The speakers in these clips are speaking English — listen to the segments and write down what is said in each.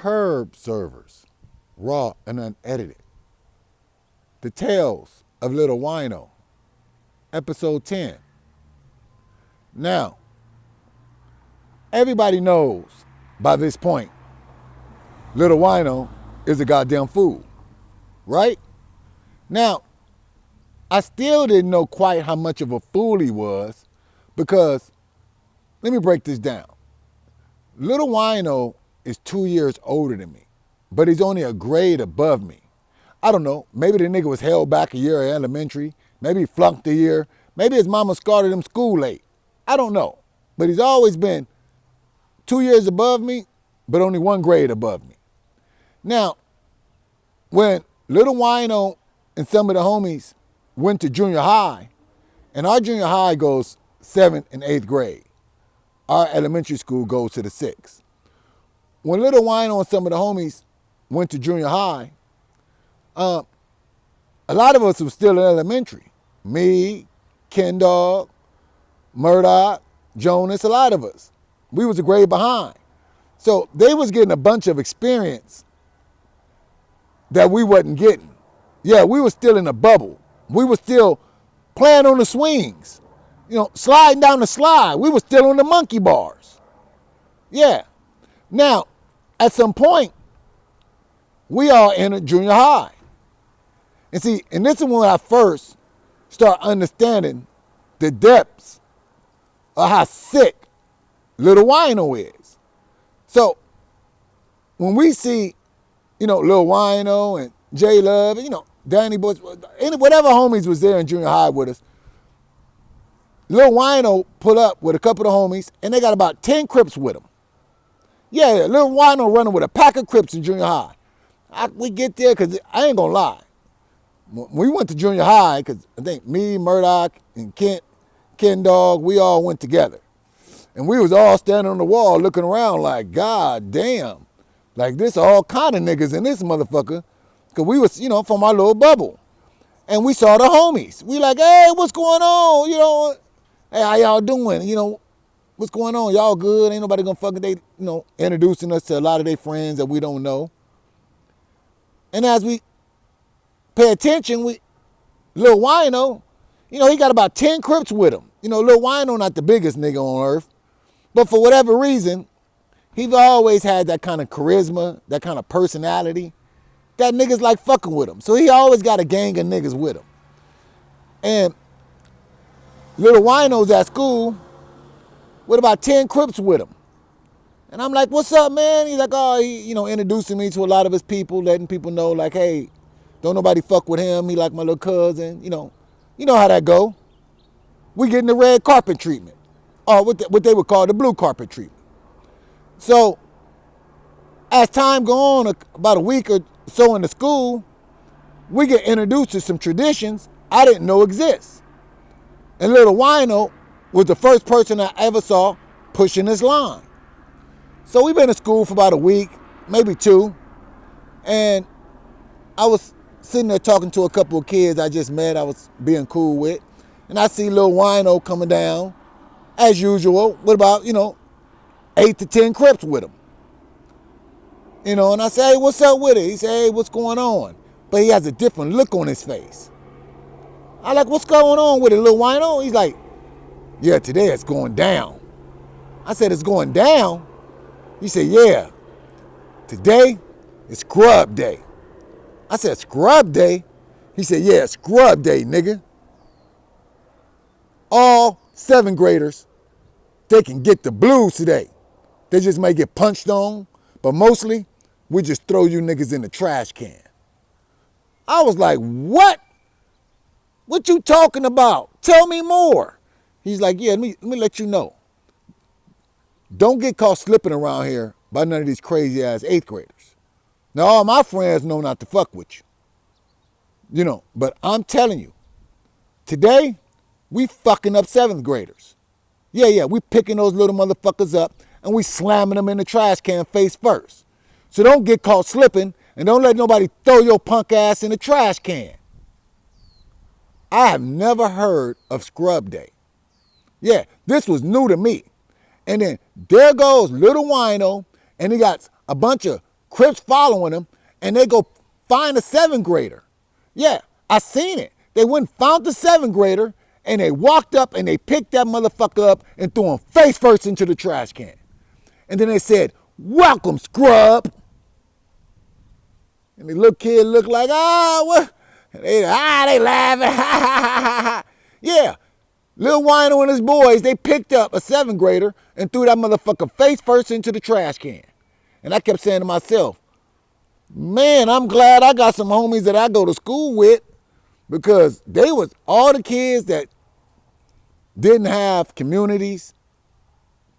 Curb Servers, raw and unedited. The Tales of Little Wino, episode 10. Now, everybody knows by this point, Little Wino is a goddamn fool, right? Now, I still didn't know quite how much of a fool he was because, let me break this down. Little Wino is 2 years older than me, but he's only a grade above me. I don't know, maybe the nigga was held back a year at elementary, maybe he flunked a year, maybe his mama started him school late. I don't know, but he's always been 2 years above me, but only 1 grade above me. Now, when Little Wino and some of the homies went to junior high, and our junior high goes 7th and 8th grade. Our elementary school goes to the 6th. When Little Wino and some of the homies went to junior high, a lot of us were still in elementary. Me, Ken Dog, Murdoch, Jonas, a lot of us. We was a grade behind. So they was getting a bunch of experience that we wasn't getting. Yeah, we were still in a bubble. We were still playing on the swings, sliding down the slide. We were still on the monkey bars. Yeah. Now, at some point, we all entered junior high. And see, and this is when I first start understanding the depths of how sick Little Wino is. So, when we see, Lil Wino and J Love, Danny Bush, whatever homies was there in junior high with us, Lil Wino pull up with a couple of homies, and they got about 10 Crips with them. Yeah, Lil Wino running with a pack of Crips in junior high. We get there, because I ain't gonna lie. When we went to junior high, because I think me, Murdoch, and Ken Dog, we all went together. And we was all standing on the wall looking around like, God damn. Like, this all kind of niggas in this motherfucker. Because we was, from our little bubble. And we saw the homies. We like, hey, what's going on? Hey, how y'all doing? What's going on? Y'all good? Ain't nobody gonna fucking, introducing us to a lot of their friends that we don't know. And as we pay attention, Lil Wino, he got about 10 Crips with him. Lil Wino not the biggest nigga on earth. But for whatever reason, he's always had that kind of charisma, that kind of personality. That niggas like fucking with him. So he always got a gang of niggas with him. And Little Wino's at school with about 10 Crips with him. And I'm like, what's up, man? He's like, he introducing me to a lot of his people, letting people know, like, hey, don't nobody fuck with him. He like my little cousin. You know how that go. We getting the red carpet treatment. Or what they would call the blue carpet treatment. So, as time go on, about a week or so in the school, we get introduced to some traditions I didn't know exist. And Little Wino was the first person I ever saw pushing this line. So we've been in school for about a week, maybe 2. And I was sitting there talking to a couple of kids I just met, I was being cool with. And I see Lil Wino coming down, as usual, with about, 8 to 10 Crips with him. And I say, hey, what's up with it? He say, hey, what's going on? But he has a different look on his face. I like, what's going on with it, Lil Wino? He's like, yeah, today it's going down. I said, it's going down? He said, yeah. Today is scrub day. I said, scrub day? He said, yeah, scrub day, nigga. All 7th graders, they can get the blues today. They just may get punched on, but mostly, we just throw you niggas in the trash can. I was like, what? What you talking about? Tell me more. He's like, yeah, let me let you know. Don't get caught slipping around here by none of these crazy ass 8th graders. Now, all my friends know not to fuck with you. But I'm telling you, today, we fucking up 7th graders. Yeah, we picking those little motherfuckers up and we slamming them in the trash can face first. So don't get caught slipping and don't let nobody throw your punk ass in the trash can. I have never heard of scrub day. Yeah, this was new to me. And then there goes Little Wino, and he got a bunch of Crips following them, and they go find a 7th grader. Yeah, I seen it. They went and found the 7th grader, and they walked up and they picked that motherfucker up and threw him face first into the trash can. And then they said, "Welcome, scrub." And the little kid looked like, what? They laughing. Yeah. Lil Wino and his boys, they picked up a 7th grader and threw that motherfucker face first into the trash can. And I kept saying to myself, man, I'm glad I got some homies that I go to school with, because they was all the kids that didn't have communities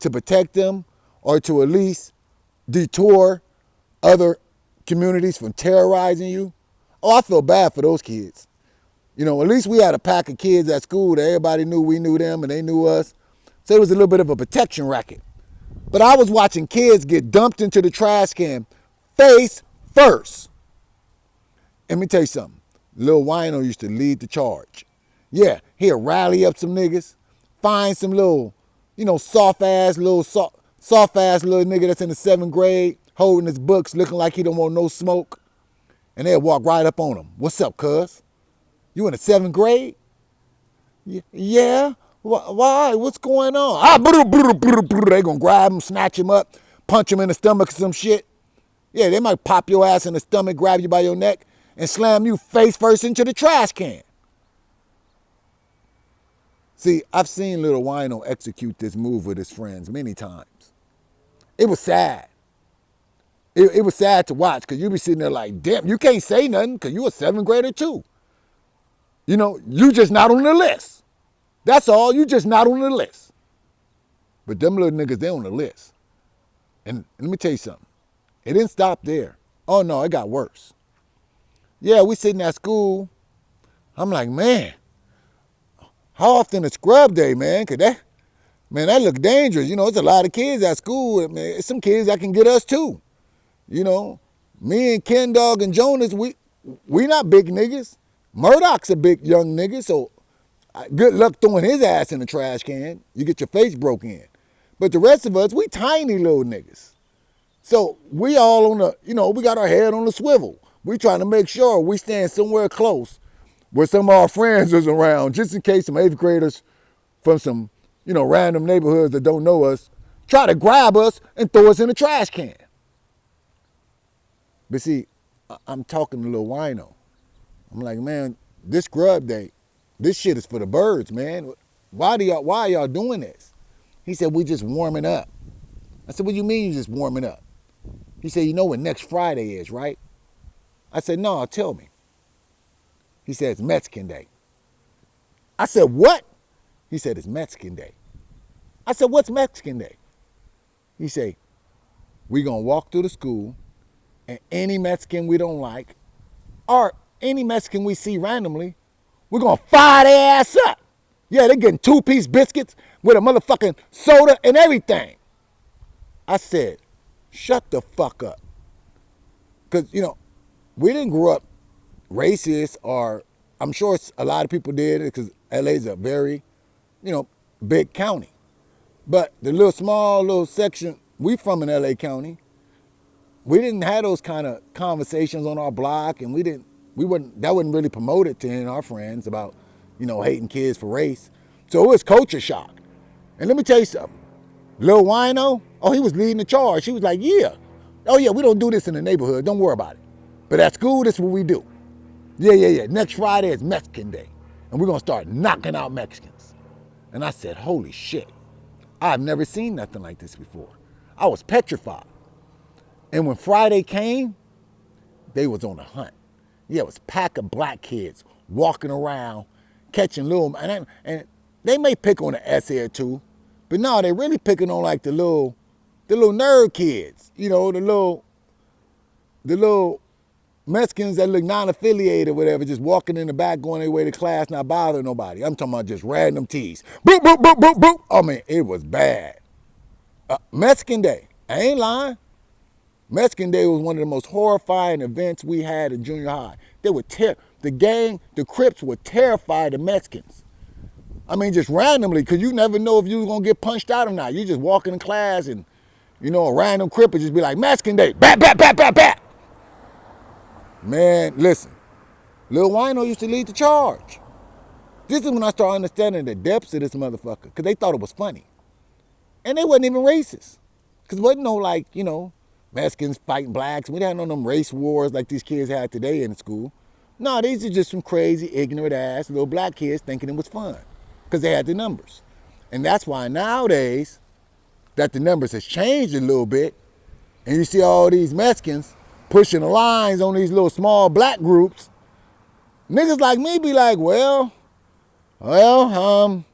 to protect them or to at least detour other communities from terrorizing you. Oh, I feel bad for those kids. You know, at least we had a pack of kids at school that everybody knew we knew them and they knew us. So it was a little bit of a protection racket. But I was watching kids get dumped into the trash can face first. Let me tell you something. Lil Wino used to lead the charge. Yeah, he'll rally up some niggas, find some little, soft-ass little nigga that's in the 7th grade, holding his books, looking like he don't want no smoke. And they'll walk right up on him. "What's up, cuz? You in the 7th grade?" "Yeah. Why? What's going on?" They gonna grab him, snatch him up, punch him in the stomach or some shit. Yeah, they might pop your ass in the stomach, grab you by your neck, and slam you face first into the trash can. See, I've seen Lil Wino execute this move with his friends many times. It was sad. It was sad to watch, because you be sitting there like, damn, you can't say nothing because you a 7th grader too. You just not on the list. That's all. You just not on the list. But them little niggas, they on the list. And let me tell you something. It didn't stop there. Oh no, it got worse. Yeah, we sitting at school. I'm like, man, how often is scrub day, man? Cause that look dangerous. It's a lot of kids at school. Man, it's some kids that can get us too. Me and Ken Dog and Jonas, we not big niggas. Murdoch's a big young nigga, so good luck throwing his ass in the trash can. You get your face broke in. But the rest of us, we tiny little niggas. So we all on the, we got our head on the swivel. We trying to make sure we stand somewhere close where some of our friends is around, just in case some 8th graders from some, random neighborhoods that don't know us try to grab us and throw us in the trash can. But see, I'm talking to Lil Wino. I'm like, man, this scrub day, this shit is for the birds, man. Why are y'all doing this? He said, we just warming up. I said, what do you mean you just warming up? He said, you know what next Friday is, right? I said, no, tell me. He said, it's Mexican Day. I said, what? He said, it's Mexican Day. I said, what's Mexican Day? He said, we gonna walk through the school, and any Mexican we don't like, or any Mexican we see randomly, we're gonna fire their ass up. Yeah, they're getting 2-piece biscuits with a motherfucking soda and everything. I said, shut the fuck up. Because, we didn't grow up racist, or I'm sure a lot of people did, because LA's a very, big county. But the small little section we from in LA County, we didn't have those kind of conversations on our block, and that wasn't really promoted to any of our friends about, hating kids for race. So it was culture shock. And let me tell you something. Lil Wino, he was leading the charge. He was like, yeah. Oh yeah, we don't do this in the neighborhood. Don't worry about it. But at school, this is what we do. Yeah. Next Friday is Mexican Day. And we're going to start knocking out Mexicans. And I said, holy shit. I've never seen nothing like this before. I was petrified. And when Friday came, they was on a hunt. Yeah, it was a pack of black kids walking around, catching little, and they may pick on the S here too, but no, they really picking on like the little nerd kids, the little Mexicans that look non-affiliated or whatever, just walking in the back, going their way to class, not bothering nobody. I'm talking about just random teas. Boop, boop, boop, boop, boop. I mean, it was bad. Mexican Day, I ain't lying. Mexican Day was one of the most horrifying events we had in junior high. They would the Crips were terrified of Mexicans. I mean, just randomly, because you never know if you was going to get punched out or not. You just walking in class and, You know, a random crip would just be like, Mexican Day, bat, bat, bat, bat, bat. Man, listen, Lil Wino used to lead the charge. This is when I started understanding the depths of this motherfucker, because they thought it was funny. And they wasn't even racist. Because it wasn't no, like, you know, Mexicans fighting blacks. We didn't have no them race wars like these kids had today in school. No, these are just some crazy, ignorant ass little black kids thinking it was fun. Because they had the numbers. And that's why nowadays that the numbers has changed a little bit, and you see all these Mexicans pushing the lines on these little small black groups, niggas like me be like, well, I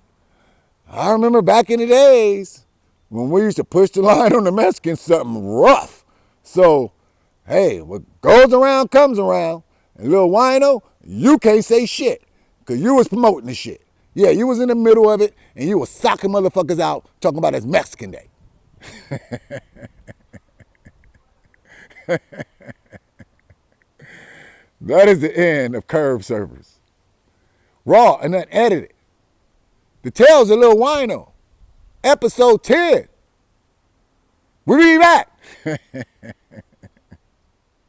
remember back in the days when we used to push the line on the Mexicans, something rough. So, hey, what goes around comes around. And Lil Wino, you can't say shit, because you was promoting the shit. Yeah, you was in the middle of it, and you was socking motherfuckers out talking about it's Mexican Day. That is the end of Curb Servers. Raw and unedited. The Tales of Lil Wino. Episode 10. We'll be back.